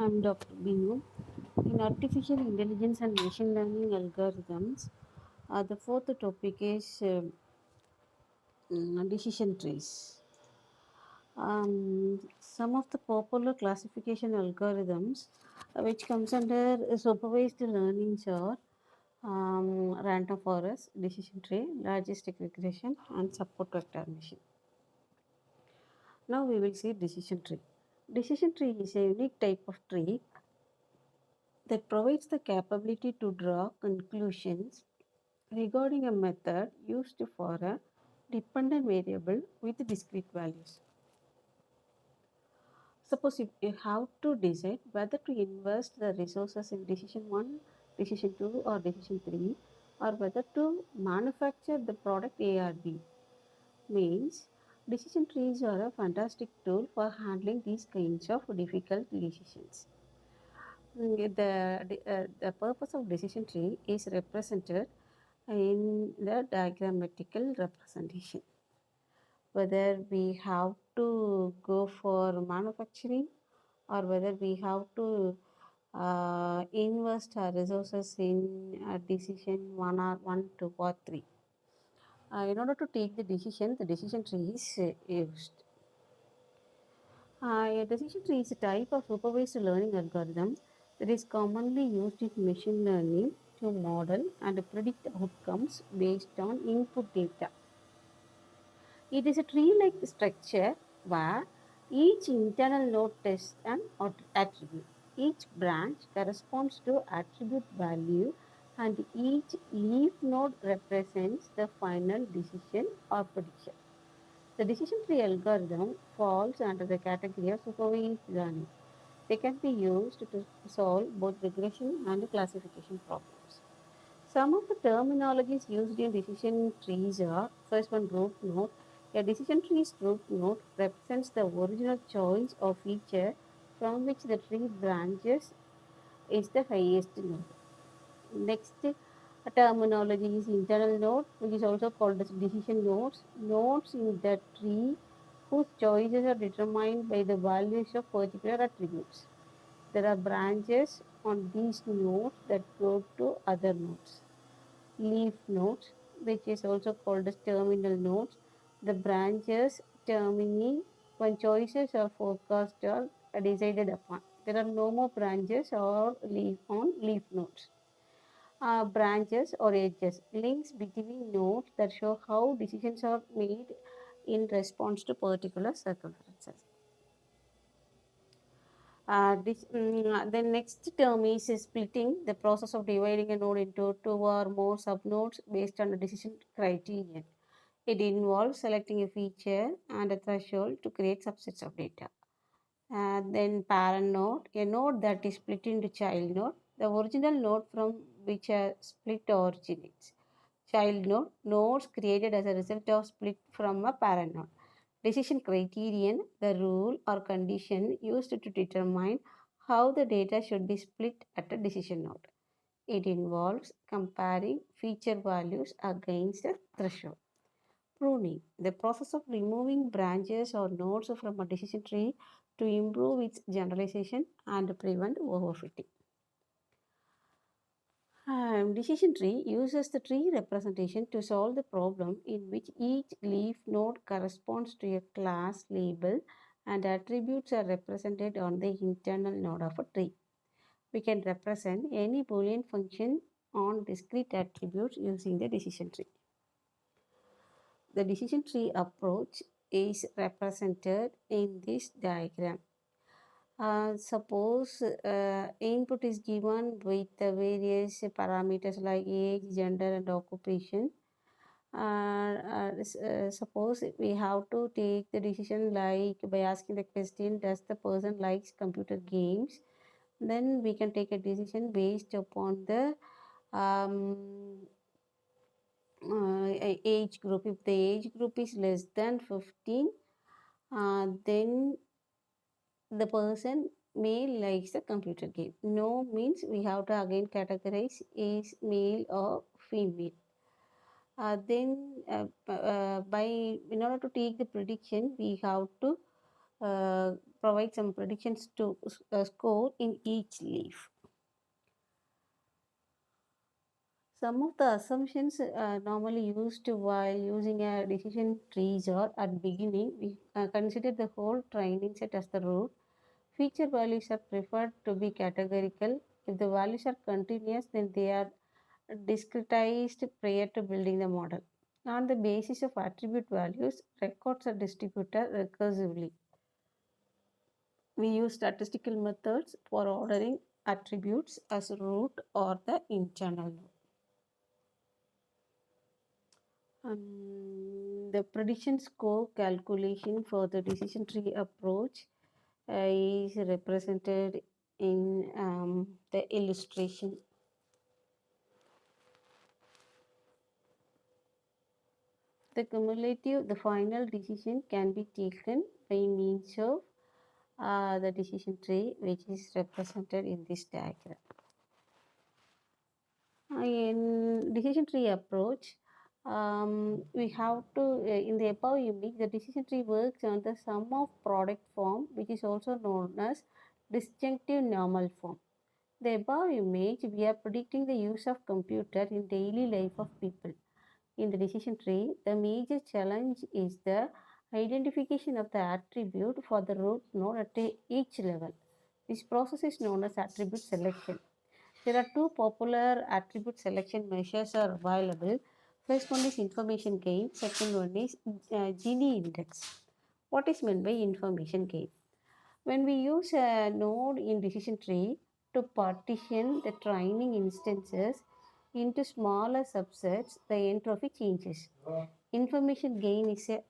I'm Dr. Binu. In artificial intelligence and machine learning algorithms, the fourth topic is decision trees. Some of the popular classification algorithms, which comes under supervised learning, are random forest, decision tree, logistic regression, and support vector machine. Now we will see decision tree. Decision tree is a unique type of tree that provides the capability to draw conclusions regarding a method used for a dependent variable with discrete values. Suppose if you have to decide whether to invest the resources in decision 1, decision 2, or decision 3, or whether to manufacture the product A or B, means decision trees are a fantastic tool for handling these kinds of difficult decisions. The purpose of decision tree is represented in the diagrammatical representation. Whether we have to go for manufacturing or whether we have to invest our resources in a decision 1 or 1, 2 or 3. In order to take the decision tree is used. A decision tree is a type of supervised learning algorithm that is commonly used in machine learning to model and predict outcomes based on input data. It is a tree-like structure where each internal node tests an attribute. Each branch corresponds to attribute value and each leaf node represents the final decision or prediction. The decision tree algorithm falls under the category of supervised learning. They can be used to solve both regression and classification problems. Some of the terminologies used in decision trees are first one, root node. A decision tree's root node represents the original choice or feature from which the tree branches is the highest node. Next terminology is internal node, which is also called as decision nodes. Nodes in the tree whose choices are determined by the values of particular attributes. There are branches on these nodes that go to other nodes. Leaf nodes, which is also called as terminal nodes. The branches termini when choices are forecast or decided upon. There are no more branches or leaf on leaf nodes. Branches or edges, links between nodes that show how decisions are made in response to particular circumstances. The next term is splitting, the process of dividing a node into two or more subnodes based on a decision criterion. It involves selecting a feature and a threshold to create subsets of data. Then parent node, a node that is split into child node, the original node from which a split originates. Child node, nodes created as a result of split from a parent node. Decision criterion, the rule or condition used to determine how the data should be split at a decision node. It involves comparing feature values against a threshold. Pruning, the process of removing branches or nodes from a decision tree to improve its generalization and prevent overfitting. Decision tree uses the tree representation to solve the problem in which each leaf node corresponds to a class label and attributes are represented on the internal node of a tree. We can represent any Boolean function on discrete attributes using the decision tree. The decision tree approach is represented in this diagram. Suppose input is given with the various parameters like age, gender, and occupation. Suppose we have to take the decision like by asking the question, does the person likes computer games? Then we can take a decision based upon the um, age group. If the age group is less than 15, then the person may likes the computer game. No means we have to again categorize is male or female. Then by in order to take the prediction, we have to provide some predictions to score in each leaf. Some of the assumptions normally used while using a decision trees are at beginning, we consider the whole training set as the root. Feature values are preferred to be categorical. If the values are continuous, then they are discretized prior to building the model. On the basis of attribute values, records are distributed recursively. We use statistical methods for ordering attributes as root or the internal node. The prediction score calculation for the decision tree approach is represented in the illustration. The final decision can be taken by means of the decision tree, which is represented in this diagram. In decision tree approach, we have to, in the above image, the decision tree works on the sum of product form, which is also known as disjunctive normal form. The above image, we are predicting the use of computer in daily life of people. In the decision tree, the major challenge is the identification of the attribute for the root node at each level. This process is known as attribute selection. There are two popular attribute selection measures are available. First one is information gain. Second one is Gini index. What is meant by information gain? When we use a node in decision tree to partition the training instances into smaller subsets, the entropy changes. Information gain is a